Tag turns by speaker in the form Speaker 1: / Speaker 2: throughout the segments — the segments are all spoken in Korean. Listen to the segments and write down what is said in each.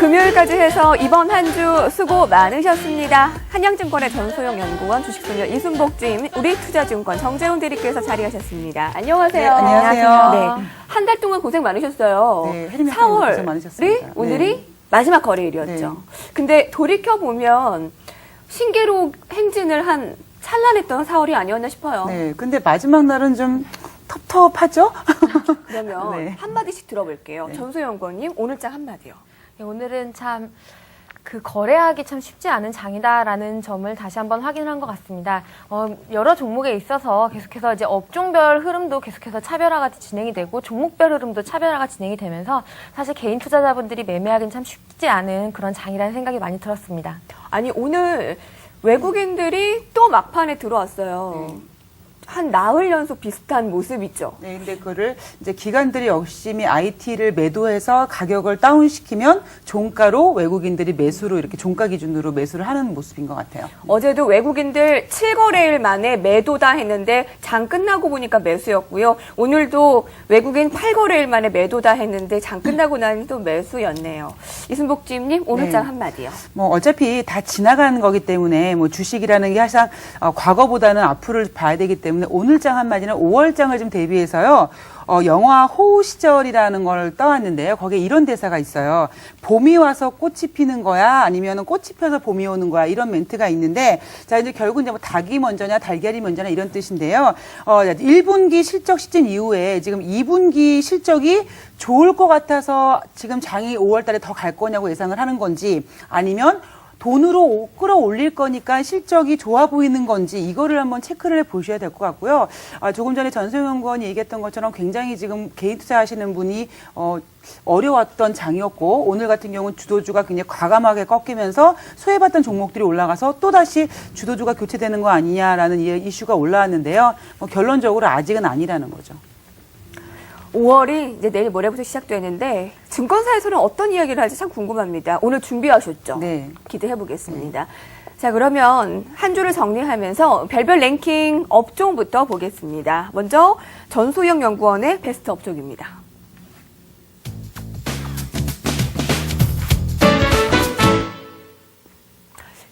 Speaker 1: 금요일까지 해서 이번 한 주 수고 많으셨습니다. 한양증권의 전소영 연구원, 주식소녀 이순복 주임, 우리투자증권 정재훈 대리께서 자리하셨습니다. 안녕하세요.
Speaker 2: 네, 안녕하세요.
Speaker 1: 네, 한 달 동안 고생 많으셨어요.
Speaker 2: 네, 혜림이
Speaker 1: 4월이
Speaker 2: 고생 많으셨습니다.
Speaker 1: 오늘이
Speaker 2: 네.
Speaker 1: 마지막 거래일이었죠.
Speaker 2: 네.
Speaker 1: 근데 돌이켜보면 신기록 행진을 한 찬란했던 4월이 아니었나 싶어요.
Speaker 2: 네, 근데 마지막 날은 좀 텁텁하죠?
Speaker 1: 그러면
Speaker 2: 네.
Speaker 1: 한마디씩 들어볼게요. 전소영 연구원님, 오늘장 한마디요.
Speaker 3: 네, 오늘은 참 거래하기 참 쉽지 않은 장이다라는 점을 다시 한번 확인을 한 것 같습니다. 여러 종목에 있어서 계속해서 이제 업종별 흐름도 계속해서 차별화가 진행이 되고 종목별 흐름도 차별화가 진행이 되면서 사실 개인 투자자분들이 매매하기는 참 쉽지 않은 그런 장이라는 생각이 많이 들었습니다.
Speaker 1: 아니, 오늘 외국인들이 또 막판에 들어왔어요. 한 나흘 연속 비슷한 모습이죠.
Speaker 2: 네, 근데 그거를 이제 기관들이 열심히 IT를 매도해서 가격을 다운시키면 종가로 외국인들이 매수로 이렇게 종가 기준으로 매수를 하는 모습인 것 같아요.
Speaker 1: 어제도 외국인들 7거래일 만에 매도다 했는데 장 끝나고 보니까 매수였고요. 오늘도 외국인 8거래일 만에 매도다 했는데 장 끝나고 나니 또 매수였네요. 이순복 주임님, 오늘
Speaker 2: 네.
Speaker 1: 장 한마디요.
Speaker 2: 뭐 어차피 다 지나가는 거기 때문에 뭐 주식이라는 게 항상 과거보다는 앞으로를 봐야 되기 때문에 오늘장 한마디는 5월장을 좀 대비해서요. 영화 호우 시절이라는 걸 떠왔는데요. 거기에 이런 대사가 있어요. 봄이 와서 꽃이 피는 거야? 아니면 꽃이 펴서 봄이 오는 거야? 이런 멘트가 있는데, 자, 이제 결국 이제 뭐 닭이 먼저냐, 달걀이 먼저냐 이런 뜻인데요. 1분기 실적 시즌 이후에 지금 2분기 실적이 좋을 것 같아서 지금 장이 5월 달에 더 갈 거냐고 예상을 하는 건지, 아니면 돈으로 끌어올릴 거니까 실적이 좋아 보이는 건지 이거를 한번 체크를 해보셔야 될 것 같고요. 조금 전에 전소영 연구원이 얘기했던 것처럼 굉장히 지금 개인 투자하시는 분이 어려웠던 장이었고 오늘 같은 경우는 주도주가 굉장히 과감하게 꺾이면서 소외받던 종목들이 올라가서 또다시 주도주가 교체되는 거 아니냐라는 이슈가 올라왔는데요. 결론적으로 아직은 아니라는 거죠.
Speaker 1: 5월이 이제 내일 모레부터 시작되는데 증권사에서는 어떤 이야기를 할지 참 궁금합니다. 오늘 준비하셨죠?
Speaker 2: 네.
Speaker 1: 기대해 보겠습니다. 자, 그러면 한 주를 정리하면서 별별 랭킹 업종부터 보겠습니다. 먼저 전소영 연구원의 베스트 업종입니다.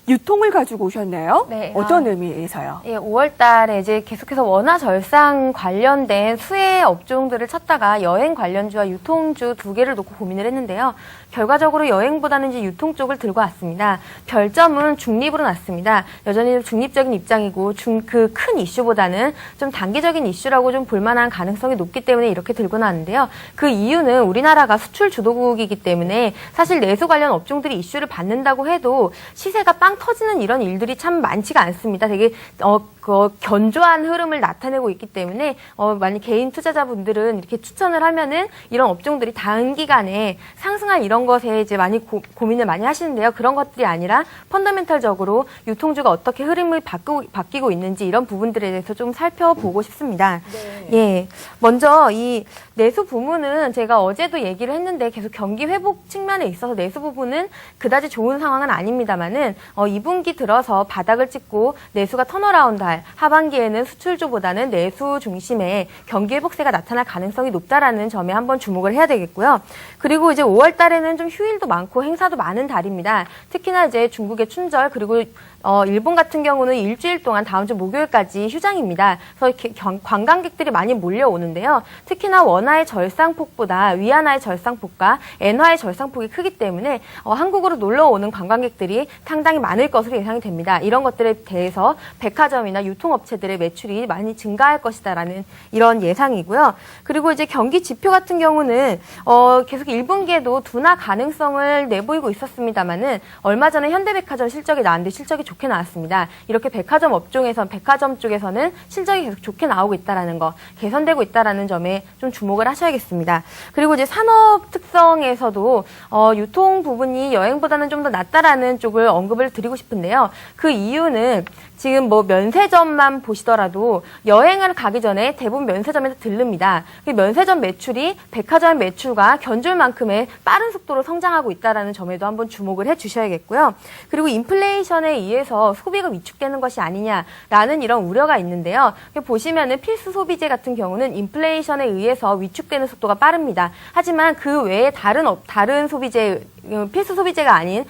Speaker 1: 유통을 가지고 오셨나요?
Speaker 3: 네.
Speaker 1: 어떤 의미에서요?
Speaker 3: 예, 5월 달에 이제 계속해서 원화 절상 관련된 수혜 업종들을 찾다가 여행 관련주와 유통주 두 개를 놓고 고민을 했는데요. 결과적으로 여행보다는 이제 유통 쪽을 들고 왔습니다. 별점은 중립으로 놨습니다. 여전히 중립적인 입장이고 그 큰 이슈보다는 좀 단기적인 이슈라고 좀 볼만한 가능성이 높기 때문에 이렇게 들고 나왔는데요. 그 이유는 우리나라가 수출 주도국이기 때문에 사실 내수 관련 업종들이 이슈를 받는다고 해도 시세가 빵 터지는 이런 일들이 참 많지가 않습니다. 되게 견조한 흐름을 나타내고 있기 때문에 만약 개인 투자자분들은 이렇게 추천을 하면은 이런 업종들이 단기간에 상승할 이런 것에 이제 많이 고민을 많이 하시는데요. 그런 것들이 아니라 펀더멘털적으로 유통주가 어떻게 흐름을 바뀌고 있는지 이런 부분들에 대해서 좀 살펴보고 싶습니다.
Speaker 1: 네.
Speaker 3: 예, 먼저 이 내수 부문은 제가 어제도 얘기를 했는데 계속 경기 회복 측면에 있어서 내수 부분은 그다지 좋은 상황은 아닙니다만은 2분기 들어서 바닥을 찍고 내수가 턴어라운드 할 하반기에는 수출주보다는 내수 중심의 경기 회복세가 나타날 가능성이 높다라는 점에 한번 주목을 해야 되겠고요. 그리고 이제 5월 달에는 좀 휴일도 많고 행사도 많은 달입니다. 특히나 이제 중국의 춘절 그리고 일본 같은 경우는 일주일 동안 다음 주 목요일까지 휴장입니다. 그래서 관광객들이 많이 몰려오는데요. 특히나 원화의 절상폭보다 위안화의 절상폭과 엔화의 절상폭이 크기 때문에 한국으로 놀러 오는 관광객들이 상당히 많을 것으로 예상이 됩니다. 이런 것들에 대해서 백화점이나 유통업체들의 매출이 많이 증가할 것이다라는 이런 예상이고요. 그리고 이제 경기 지표 같은 경우는 계속 1분기에도 둔화 가능성을 내보이고 있었습니다만은 얼마 전에 현대백화점 실적이 나왔는데 실적이 좋게 나왔습니다. 이렇게 백화점 업종에선 백화점 쪽에서는 실적이 계속 좋게 나오고 있다라는 거, 개선되고 있다라는 점에 좀 주목을 하셔야겠습니다. 그리고 이제 산업 특성에서도 유통 부분이 여행보다는 좀 더 낫다라는 쪽을 언급을 드리고 싶은데요. 그 이유는 지금 뭐 면세점만 보시더라도 여행을 가기 전에 대부분 면세점에서 들릅니다. 면세점 매출이 백화점 매출과 견줄 만큼의 빠른 속도로 성장하고 있다는 점에도 한번 주목을 해주셔야겠고요. 그리고 인플레이션에 의해서 소비가 위축되는 것이 아니냐라는 이런 우려가 있는데요. 보시면은 필수 소비재 같은 경우는 인플레이션에 의해서 위축되는 속도가 빠릅니다. 하지만 그 외에 다른 소비재 필수 소비재가 아닌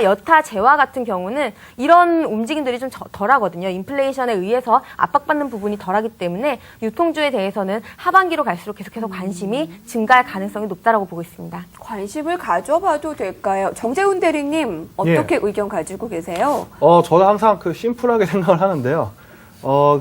Speaker 3: 여타 재화 같은 경우는 이런 움직임들이 좀 덜하거든요. 인플레이션에 의해서 압박받는 부분이 덜하기 때문에 유통주에 대해서는 하반기로 갈수록 계속해서 관심이 증가할 가능성이 높다라고 보고 있습니다.
Speaker 1: 관심을 가져봐도 될까요? 정재훈 대리님 어떻게 의견 가지고 계세요?
Speaker 4: 저는 항상 심플하게 생각을 하는데요.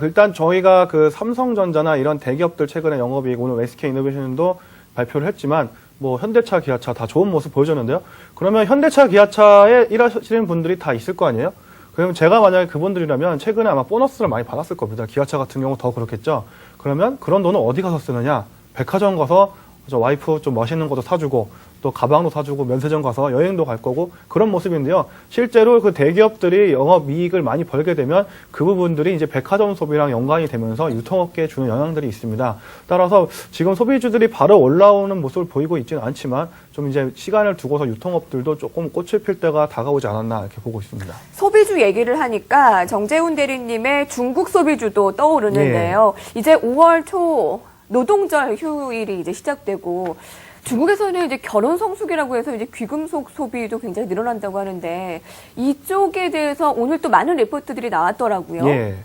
Speaker 4: 일단 저희가 삼성전자나 이런 대기업들 최근에 영업이익, 오늘 SK이노베이션도 발표를 했지만, 현대차, 기아차 다 좋은 모습 보여줬는데요. 그러면 현대차, 기아차에 일하시는 분들이 다 있을 거 아니에요? 그러면 제가 만약에 그분들이라면 최근에 아마 보너스를 많이 받았을 겁니다. 기아차 같은 경우 더 그렇겠죠. 그러면 그런 돈은 어디 가서 쓰느냐? 백화점 가서 저 와이프 좀 멋있는 것도 사주고, 또 가방도 사주고, 면세점 가서 여행도 갈 거고, 그런 모습인데요. 실제로 그 대기업들이 영업이익을 많이 벌게 되면 그 부분들이 이제 백화점 소비랑 연관이 되면서 유통업계에 주는 영향들이 있습니다. 따라서 지금 소비주들이 바로 올라오는 모습을 보이고 있지는 않지만 좀 이제 시간을 두고서 유통업들도 조금 꽃을 필 때가 다가오지 않았나 이렇게 보고 있습니다.
Speaker 1: 소비주 얘기를 하니까 정재훈 대리님의 중국 소비주도 떠오르는데요. 이제 5월 초 노동절 휴일이 이제 시작되고 중국에서는 이제 결혼 성수기라고 해서 이제 귀금속 소비도 굉장히 늘어난다고 하는데 이쪽에 대해서 오늘 또 많은 리포트들이 나왔더라고요.
Speaker 4: 예.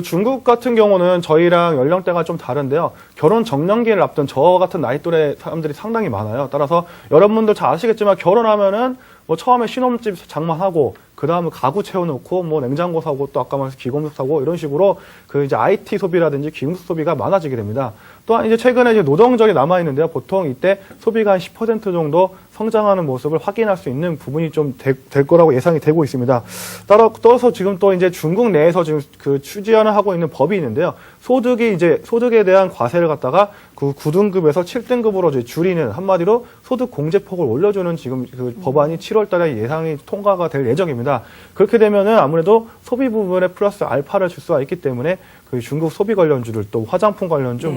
Speaker 4: 중국 같은 경우는 저희랑 연령대가 좀 다른데요. 결혼 정년기를 앞둔 저 같은 나이 또래 사람들이 상당히 많아요. 따라서 여러분들 잘 아시겠지만 결혼하면은 처음에 신혼집 장만하고 그 다음에 가구 채워놓고 냉장고 사고 또 아까 말씀 귀금속 사고 이런 식으로 이제 IT 소비라든지 귀금속 소비가 많아지게 됩니다. 또한 이제 최근에 이제 노동절이 남아 있는데요. 보통 이때 소비가 한 10% 정도 성장하는 모습을 확인할 수 있는 부분이 좀 될 거라고 예상이 되고 있습니다. 따라서 지금 또 이제 중국 내에서 지금 추진을 하고 있는 법이 있는데요. 소득에 대한 과세를 갖다가 9등급에서 7등급으로 이제 줄이는 한마디로 소득 공제폭을 올려주는 지금 법안이 7월 달에 예상이 통과가 될 예정입니다. 그렇게 되면은 아무래도 소비 부분에 플러스 알파를 줄 수가 있기 때문에 중국 소비 관련주들 또 화장품 관련주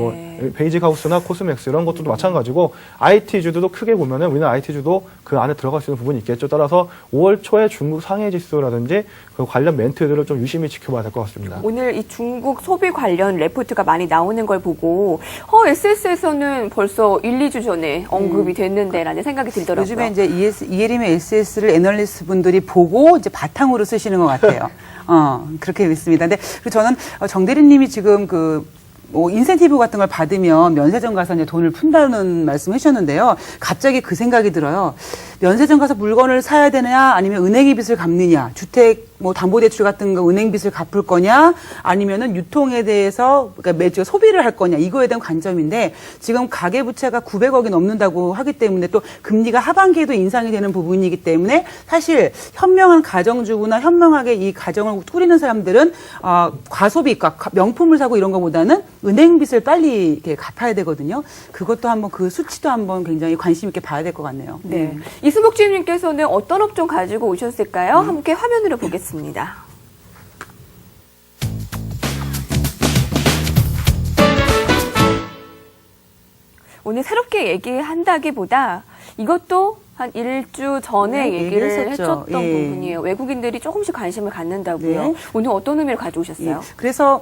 Speaker 4: 베이직 하우스나 코스맥스 이런 것들도 마찬가지고 IT주도 크게 보면은 우리는 IT주도 그 안에 들어갈 수 있는 부분이 있겠죠. 따라서 5월 초에 중국 상해 지수라든지 그 관련 멘트들을 좀 유심히 지켜봐야 될 것 같습니다.
Speaker 1: 오늘 이 중국 소비 관련 레포트가 많이 나오는 걸 보고 SS에서는 벌써 1, 2주 전에 언급이 됐는데라는 생각이 들더라고요.
Speaker 2: 요즘에 이제 이에림의 SS를 애널리스트 분들이 보고 이제 바탕으로 쓰시는 것 같아요. 그렇게 믿습니다. 근데 저는 정 대리님이 지금 인센티브 같은 걸 받으면 면세점 가서 이제 돈을 푼다는 말씀 해주셨는데요. 갑자기 그 생각이 들어요. 면세점 가서 물건을 사야 되느냐, 아니면 은행의 빚을 갚느냐, 주택 담보대출 같은 거 은행 빚을 갚을 거냐, 아니면은 유통에 대해서 그러니까 매주 소비를 할 거냐, 이거에 대한 관점인데 지금 가계부채가 900억이 넘는다고 하기 때문에 또 금리가 하반기에도 인상이 되는 부분이기 때문에 사실 현명한 가정주부나 현명하게 이 가정을 꾸리는 사람들은 과소비가 명품을 사고 이런 것보다는 은행 빚을 빨리 이렇게 갚아야 되거든요. 그것도 한번 그 수치도 한번 굉장히 관심 있게 봐야 될 것 같네요.
Speaker 1: 네. 이수목 주임님께서는 어떤 업종 가지고 오셨을까요? 함께 화면으로 보겠습니다. 오늘 새롭게 얘기한다기보다 이것도 한 1주 전에 얘기를 했었던 부분이에요. 외국인들이 조금씩 관심을 갖는다고요.
Speaker 2: 네.
Speaker 1: 오늘 어떤 의미를 가져오셨어요?
Speaker 2: 그래서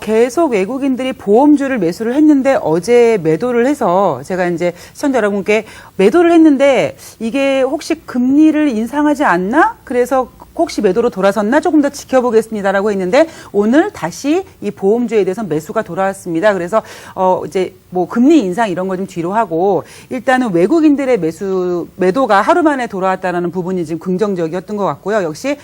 Speaker 2: 계속 외국인들이 보험주를 매수를 했는데 어제 매도를 해서 제가 이제 시청자 여러분께 매도를 했는데 이게 혹시 금리를 인상하지 않나? 그래서 혹시 매도로 돌아섰나 조금 더 지켜보겠습니다라고 했는데 오늘 다시 이 보험주에 대해서 매수가 돌아왔습니다. 그래서 이제 금리 인상 이런 거 좀 뒤로 하고 일단은 외국인들의 매도가 하루 만에 돌아왔다라는 부분이 지금 긍정적이었던 것 같고요. 역시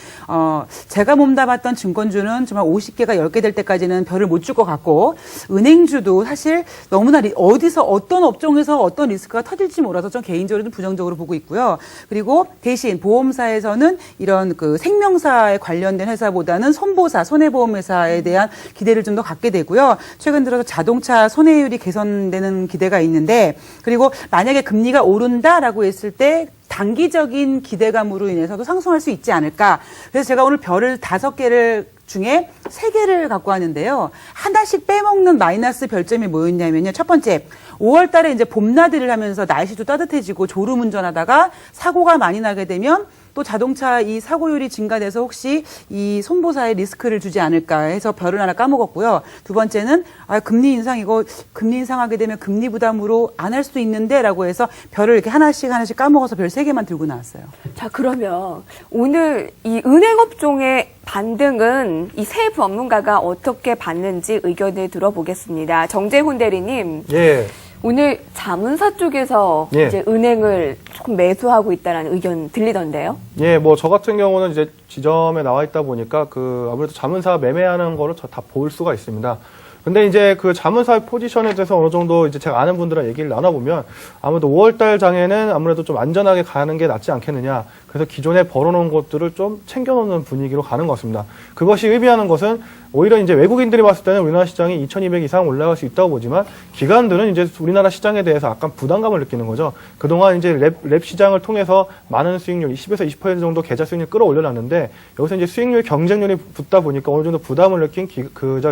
Speaker 2: 제가 몸담았던 증권주는 정말 50개가 10개 될 때까지는 별을 못 줄 것 같고 은행주도 사실 너무나 어디서 어떤 업종에서 어떤 리스크가 터질지 몰라서 좀 개인적으로 좀 부정적으로 보고 있고요. 그리고 대신 보험사에서는 이런 생명사에 관련된 회사보다는 손보사, 손해보험회사에 대한 기대를 좀 더 갖게 되고요. 최근 들어서 자동차 손해율이 개선되는 기대가 있는데 그리고 만약에 금리가 오른다라고 했을 때 단기적인 기대감으로 인해서도 상승할 수 있지 않을까. 그래서 제가 오늘 별을 5개를 중에 3개를 갖고 왔는데요. 하나씩 빼먹는 마이너스 별점이 뭐였냐면요. 첫 번째, 5월 달에 이제 봄나들이를 하면서 날씨도 따뜻해지고 졸음 운전하다가 사고가 많이 나게 되면 또 자동차 이 사고율이 증가돼서 혹시 이 손보사에 리스크를 주지 않을까 해서 별을 하나 까먹었고요. 두 번째는 금리 인상 이거 금리 인상하게 되면 금리 부담으로 안 할 수도 있는데라고 해서 별을 이렇게 하나씩 까먹어서 별 3개만 들고 나왔어요.
Speaker 1: 자, 그러면 오늘 이 은행업종의 반등은 이 세 전문가가 어떻게 봤는지 의견을 들어보겠습니다. 정재훈 대리님.
Speaker 4: 예.
Speaker 1: 오늘 자문사 쪽에서
Speaker 4: 예.
Speaker 1: 이제 은행을 조금 매수하고 있다는 의견 들리던데요.
Speaker 4: 예, 뭐 저 같은 경우는 이제 지점에 나와 있다 보니까 그 아무래도 자문사 매매하는 거를 다 볼 수가 있습니다. 근데 이제 그 자문사 포지션에 대해서 어느 정도 이제 제가 아는 분들랑 얘기를 나눠보면 아무래도 5월달 장에는 아무래도 좀 안전하게 가는 게 낫지 않겠느냐. 그래서 기존에 벌어놓은 것들을 좀 챙겨놓는 분위기로 가는 것 같습니다. 그것이 의미하는 것은 오히려 이제 외국인들이 봤을 때는 우리나라 시장이 2,200 이상 올라갈 수 있다고 보지만 기관들은 이제 우리나라 시장에 대해서 약간 부담감을 느끼는 거죠. 그동안 이제 랩 시장을 통해서 많은 수익률, 20에서 20% 정도 계좌 수익률 끌어올려놨는데 여기서 이제 수익률 경쟁률이 붙다 보니까 어느 정도 부담을 느낀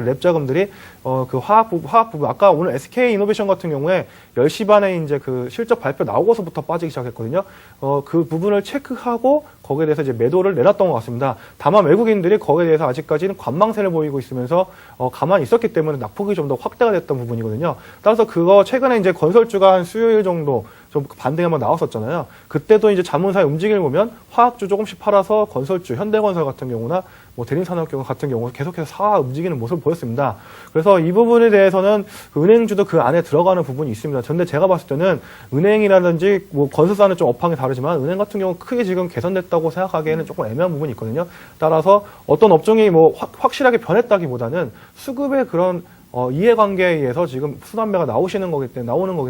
Speaker 4: 랩 자금들이 그 화학 부분, 아까 오늘 SK 이노베이션 같은 경우에 10시 반에 이제 그 실적 발표 나오고서부터 빠지기 시작했거든요. 그 부분을 체크하고 거기에 대해서 이제 매도를 내놨던 것 같습니다. 다만 외국인들이 거기에 대해서 아직까지는 관망세를 보이고 있으면서 가만히 있었기 때문에 낙폭이 좀 더 확대가 됐던 부분이거든요. 따라서 그거 최근에 이제 건설주가 한 수요일 정도 좀 반등이 한번 나왔었잖아요. 그때도 이제 자문사의 움직임을 보면 화학주 조금씩 팔아서 건설주, 현대건설 같은 경우나 뭐 대림산업 같은 경우 계속해서 사 움직이는 모습을 보였습니다. 그래서 이 부분에 대해서는 그 은행주도 그 안에 들어가는 부분이 있습니다. 그런데 제가 봤을 때는 은행이라든지 뭐 건설사는 좀 업황이 다르지만 은행 같은 경우 크게 지금 개선됐다고 생각하기에는 조금 애매한 부분이 있거든요. 따라서 어떤 업종이 뭐 확실하게 변했다기보다는 수급의 그런 이해관계에 의해서 지금 순환매가 나오는 거기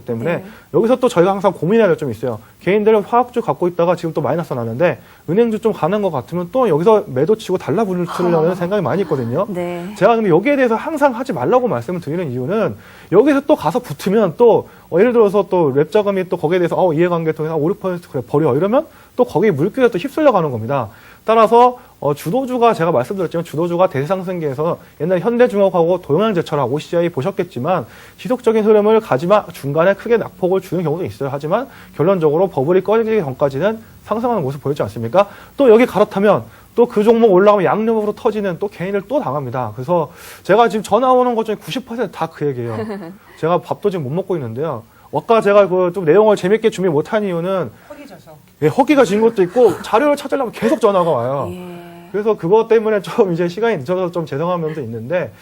Speaker 4: 때문에
Speaker 1: 네.
Speaker 4: 여기서 또 저희가 항상 고민해야 될 점이 있어요. 개인들은 화학주 갖고 있다가 지금 또 마이너스 나는데 은행주 좀 가는 것 같으면 또 여기서 매도 치고 달라붙으려는 생각이 많이 있거든요.
Speaker 1: 네.
Speaker 4: 제가 근데 여기에 대해서 항상 하지 말라고 말씀을 드리는 이유는 여기서 또 가서 붙으면 또 예를 들어서 또 랩 자금이 또 거기에 대해서 이해관계 통해서 5, 6% 그래 버려 이러면 또 거기에 물결에 또 휩쓸려 가는 겁니다. 따라서 주도주가 제가 말씀드렸지만 주도주가 대상승기에서 옛날 현대중업하고 도영양제철하고 OCI 보셨겠지만 지속적인 흐름을 가지만 중간에 크게 낙폭을 주는 경우도 있어요. 하지만 결론적으로 버블이 꺼지기 전까지는 상승하는 모습 보였지 않습니까? 또 여기 갈아타면 또 그 종목 올라가면 양념으로 터지는 또 개인을 또 당합니다. 그래서 제가 지금 전화 오는 것 중에 90% 다 그 얘기예요. 제가 밥도 지금 못 먹고 있는데요. 아까 제가 그 좀 내용을 재밌게 준비 못한 이유는 허기가 진 것도 있고 자료를 찾으려면 계속 전화가 와요.
Speaker 1: 예.
Speaker 4: 그래서 그것 때문에 좀 이제 시간이 늦어서 좀 죄송한 면도 있는데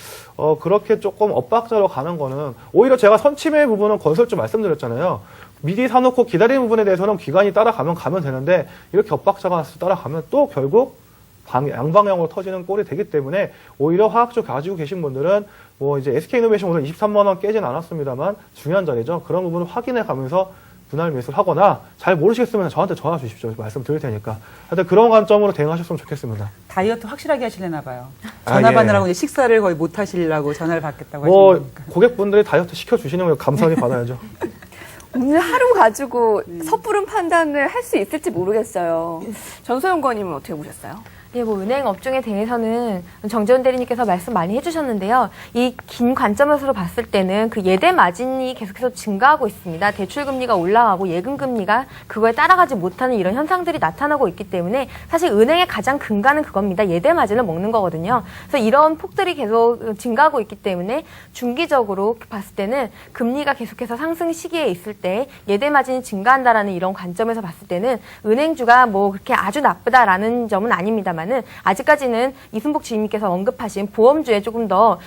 Speaker 4: 그렇게 조금 엇박자로 가는 거는 오히려 제가 선침의 부분은 건설주 말씀드렸잖아요. 미리 사놓고 기다리는 부분에 대해서는 기관이 따라가면 되는데 이렇게 엇박자가 나서 따라가면 또 결국 양방향으로 터지는 꼴이 되기 때문에 오히려 화학주 가지고 계신 분들은 뭐 이제 SK이노베이션 오늘 23만 원 깨진 않았습니다만 중요한 자리죠. 그런 부분을 확인해 가면서 분할 매수를 하거나 잘 모르시겠으면 저한테 전화 주십시오. 말씀 드릴 테니까. 하여튼 그런 관점으로 대응하셨으면 좋겠습니다.
Speaker 2: 다이어트 확실하게 하시려나 봐요.
Speaker 4: 아,
Speaker 2: 전화
Speaker 4: 예.
Speaker 2: 받느라고 이제 식사를 거의 못 하시려고 전화를 받겠다고
Speaker 4: 뭐
Speaker 2: 하시니까.
Speaker 4: 고객분들이 다이어트 시켜주시는 거 감사히 받아야죠.
Speaker 1: 오늘 하루 가지고 섣부른 판단을 할 수 있을지 모르겠어요. 전소영 의원님은 어떻게 보셨어요?
Speaker 3: 네, 뭐 은행 업종에 대해서는 정재훈 대리님께서 말씀 많이 해주셨는데요. 이 긴 관점에서 봤을 때는 그 예대 마진이 계속해서 증가하고 있습니다. 대출 금리가 올라가고 예금 금리가 그거에 따라가지 못하는 이런 현상들이 나타나고 있기 때문에 사실 은행의 가장 근간은 그겁니다. 예대 마진을 먹는 거거든요. 그래서 이런 폭들이 계속 증가하고 있기 때문에 중기적으로 봤을 때는 금리가 계속해서 상승 시기에 있을 때 예대 마진이 증가한다라는 이런 관점에서 봤을 때는 은행주가 뭐 그렇게 아주 나쁘다라는 점은 아닙니다만. 아직까지는 이순복 주임님께서 언급하신 보험주에 조금 더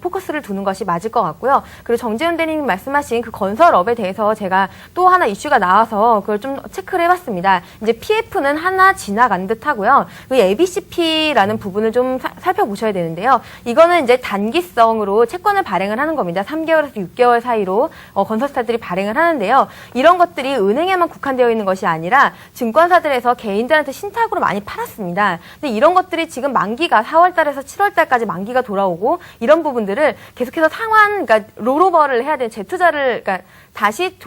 Speaker 3: 포커스를 두는 것이 맞을 것 같고요. 그리고 정재훈 대리님 말씀하신 그 건설업에 대해서 제가 또 하나 이슈가 나와서 그걸 좀 체크를 해봤습니다. 이제 PF는 하나 지나간 듯 하고요. 그 ABCP라는 부분을 좀 살펴보셔야 되는데요. 이거는 이제 단기성으로 채권을 발행을 하는 겁니다. 3개월에서 6개월 사이로 건설사들이 발행을 하는데요. 이런 것들이 은행에만 국한되어 있는 것이 아니라 증권사들에서 개인들한테 신탁으로 많이 팔았습니다. 근데 이런 것들이 지금 만기가 4월 달에서 7월 달까지 만기가 돌아오고 이런 부분들을 계속해서 그러니까 롤오버를 해야 되는 재투자를, 그러니까 다시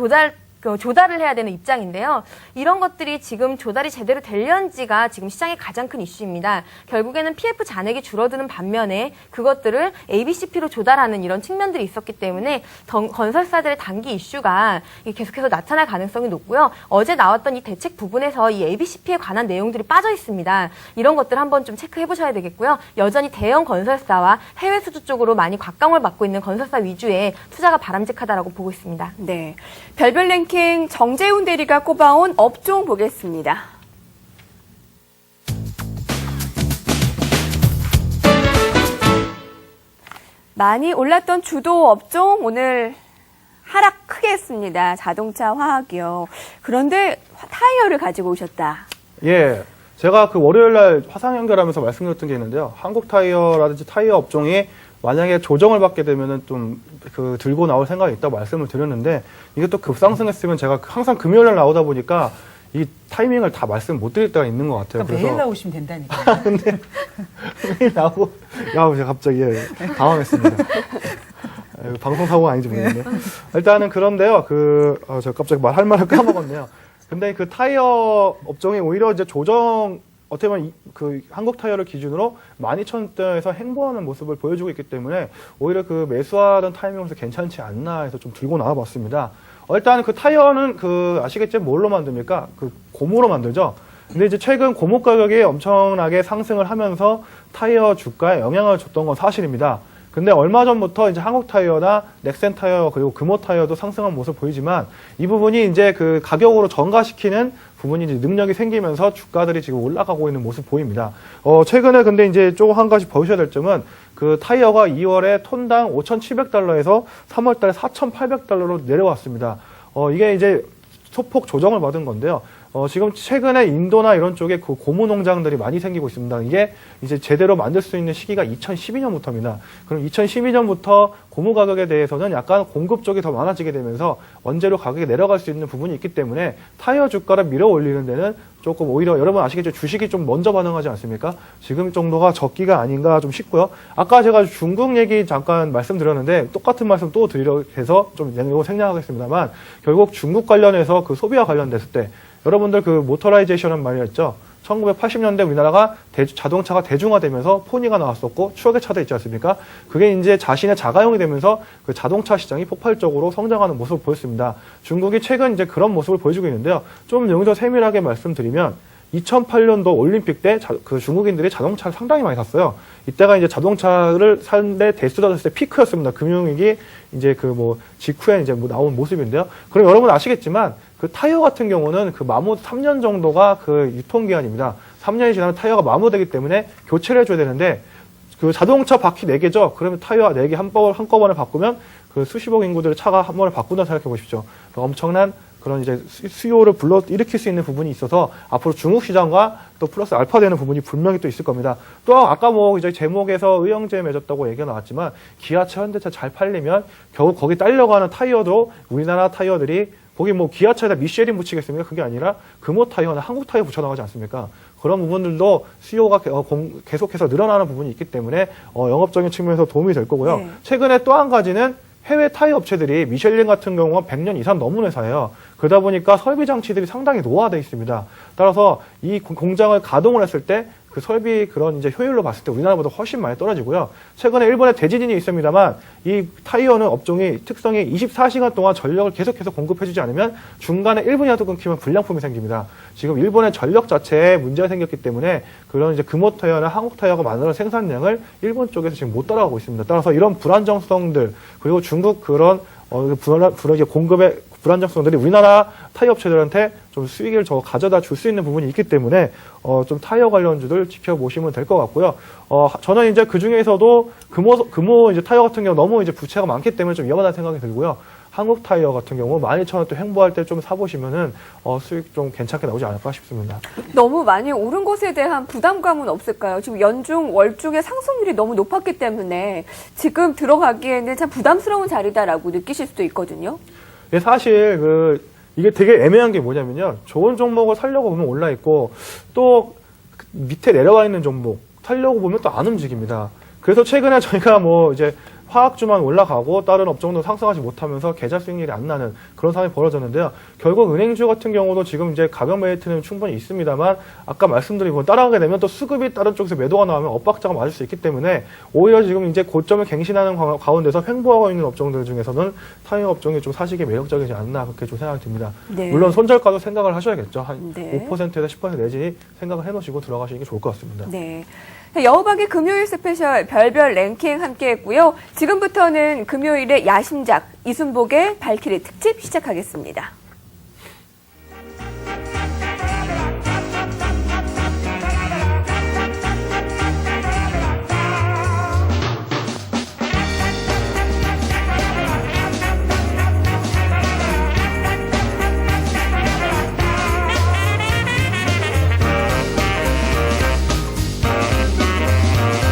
Speaker 3: 조달을 해야 되는 입장인데요. 이런 것들이 지금 조달이 제대로 될런지가 지금 시장의 가장 큰 이슈입니다. 결국에는 PF 잔액이 줄어드는 반면에 그것들을 ABCP로 조달하는 이런 측면들이 있었기 때문에 건설사들의 단기 이슈가 계속해서 나타날 가능성이 높고요. 어제 나왔던 이 대책 부분에서 이 ABCP에 관한 내용들이 빠져 있습니다. 이런 것들 한번 좀 체크해 보셔야 되겠고요. 여전히 대형 건설사와 해외 수주 쪽으로 많이 곽강을 받고 있는 건설사 위주의 투자가 바람직하다라고 보고 있습니다.
Speaker 1: 네. 별별 랭킹 정재훈 대리가 꼽아온 업종 보겠습니다. 많이 올랐던 주도 업종 오늘 하락 크게 했습니다. 자동차, 화학이요. 그런데 타이어를 가지고 오셨다.
Speaker 4: 예. 제가 그 월요일 날 화상 연결하면서 말씀드렸던 게 있는데요. 한국 타이어라든지 타이어 업종이 만약에 조정을 받게 되면은 좀 그 들고 나올 생각이 있다고 말씀을 드렸는데 이게 또 급상승했으면 제가 항상 금요일 날 나오다 보니까 이 타이밍을 다 말씀 못 드릴 때가 있는 것 같아요.
Speaker 2: 그러니까 매일 나오시면 된다니까요.
Speaker 4: 근데 매일 나오고 제가 갑자기 당황했습니다. 방송 사고가 아닌지 모르겠네요. 일단은 그런데요. 제가 갑자기 할 말을 까먹었네요. 근데 그 타이어 업종이 오히려 이제 조정 어떻게 보면 그 한국 타이어를 기준으로 12,000원대에서 행보하는 모습을 보여주고 있기 때문에 오히려 그 매수하던 타이밍에서 괜찮지 않나 해서 좀 들고 나와봤습니다. 일단 그 타이어는 아시겠지만 뭘로 만듭니까? 고무로 만들죠. 근데 이제 최근 고무 가격이 엄청나게 상승을 하면서 타이어 주가에 영향을 줬던 건 사실입니다. 근데 얼마 전부터 이제 한국 타이어나 넥센 타이어 그리고 금호 타이어도 상승한 모습을 보이지만 이 부분이 이제 그 가격으로 전가시키는 부분이 이제 능력이 생기면서 주가들이 지금 올라가고 있는 모습 보입니다. 최근에 근데 이제 조금 한 가지 보셔야 될 점은 그 타이어가 2월에 톤당 5,700달러에서 3월달에 4,800달러로 내려왔습니다. 이게 이제 소폭 조정을 받은 건데요. 지금 최근에 인도나 이런 쪽에 그 고무 농장들이 많이 생기고 있습니다. 이게 이제 제대로 만들 수 있는 시기가 2012년부터입니다. 그럼 2012년부터 고무 가격에 대해서는 약간 공급 쪽이 더 많아지게 되면서 원재료 가격이 내려갈 수 있는 부분이 있기 때문에 타이어 주가를 밀어 올리는 데는 조금 오히려 여러분 아시겠죠? 주식이 좀 먼저 반응하지 않습니까? 지금 정도가 적기가 아닌가 좀 싶고요. 아까 제가 중국 얘기 잠깐 말씀드렸는데 똑같은 말씀 또 드리려 해서 좀 생략하겠습니다만 결국 중국 관련해서 그 소비와 관련됐을 때 여러분들 그 모터라이제이션은 말이었죠. 1980년대 우리나라가 자동차가 대중화되면서 포니가 나왔었고 추억의 차도 있지 않습니까? 그게 이제 자신의 자가용이 되면서 그 자동차 시장이 폭발적으로 성장하는 모습을 보였습니다. 중국이 최근 이제 그런 모습을 보여주고 있는데요. 좀 여기서 세밀하게 말씀드리면 2008년도 올림픽 때 그 중국인들이 자동차를 상당히 많이 샀어요. 이때가 이제 자동차를 사는데 대수가 됐을 때 피크였습니다. 금융위기 이제 직후에 이제 나온 모습인데요. 그럼 여러분 아시겠지만 그 타이어 같은 경우는 그 마모 3년 정도가 그 유통기한입니다. 3년이 지나면 타이어가 마모되기 때문에 교체를 해줘야 되는데 그 자동차 바퀴 4개죠. 그러면 타이어 4개 한꺼번에 바꾸면 그 수십억 인구들의 차가 한 번에 바꾼다 생각해 보십시오. 엄청난 그런 이제 수요를 일으킬 수 있는 부분이 있어서 앞으로 중국 시장과 또 플러스 알파 되는 부분이 분명히 또 있을 겁니다. 또 아까 이제 제목에서 의형제 맺었다고 얘기가 나왔지만 기아차, 현대차 잘 팔리면 결국 거기 딸려가는 타이어도 우리나라 타이어들이 거기 기아차에다 미쉐린 붙이겠습니까? 그게 아니라 금호 타이어나 한국 타이어 붙여나가지 않습니까? 그런 부분들도 수요가 계속해서 늘어나는 부분이 있기 때문에 영업적인 측면에서 도움이 될 거고요.
Speaker 1: 네.
Speaker 4: 최근에 또 한 가지는 해외 타이어 업체들이 미슐린 같은 경우가 100년 이상 넘은 회사예요. 그러다 보니까 설비 장치들이 상당히 노화되어 있습니다. 따라서 이 공장을 가동을 했을 때 그 설비 그런 이제 효율로 봤을 때 우리나라보다 훨씬 많이 떨어지고요. 최근에 일본에 대지진이 있습니다만 이 타이어는 업종이 특성이 24시간 동안 전력을 계속해서 공급해주지 않으면 중간에 1분이라도 끊기면 불량품이 생깁니다. 지금 일본의 전력 자체에 문제가 생겼기 때문에 그런 이제 금호 타이어나 한국 타이어가 만드는 생산량을 일본 쪽에서 지금 못 따라가고 있습니다. 따라서 이런 불안정성들 그리고 중국 그런 공급의 불안정성들이 우리나라 타이어 업체들한테 좀 수익을 가져다 줄 수 있는 부분이 있기 때문에 좀 타이어 관련주들 지켜보시면 될 것 같고요. 저는 이제 그 중에서도 금호 이제 타이어 같은 경우 너무 이제 부채가 많기 때문에 좀 위험하다는 생각이 들고요. 한국 타이어 같은 경우 12,000원 또 행보할 때 좀 사보시면은 수익 좀 괜찮게 나오지 않을까 싶습니다.
Speaker 1: 너무 많이 오른 것에 대한 부담감은 없을까요? 지금 연중, 월중의 상승률이 너무 높았기 때문에 지금 들어가기에는 참 부담스러운 자리다라고 느끼실 수도 있거든요.
Speaker 4: 사실 이게 되게 애매한 게 뭐냐면요. 좋은 종목을 살려고 보면 올라 있고 또 밑에 내려와 있는 종목 살려고 보면 또 안 움직입니다. 그래서 최근에 저희가 이제 화학주만 올라가고 다른 업종도 상승하지 못하면서 계좌 수익률이 안 나는 그런 상황이 벌어졌는데요. 결국 은행주 같은 경우도 지금 이제 가격 메리트는 충분히 있습니다만 아까 말씀드리고 따라가게 되면 또 수급이 다른 쪽에서 매도가 나오면 엇박자가 맞을 수 있기 때문에 오히려 지금 이제 고점을 갱신하는 가운데서 횡보하고 있는 업종들 중에서는 타이어 업종이 좀 사시기에 매력적이지 않나 그렇게 좀 생각이 듭니다.
Speaker 1: 네.
Speaker 4: 물론 손절가도 생각을 하셔야겠죠. 한
Speaker 1: 네.
Speaker 4: 5%에서 10% 내지 생각을 해놓으시고 들어가시는 게 좋을 것 같습니다.
Speaker 1: 네. 여우박의 금요일 스페셜 별별 랭킹 함께 했고요. 지금부터는 금요일의 야심작 이순복의 발키리 특집 시작하겠습니다.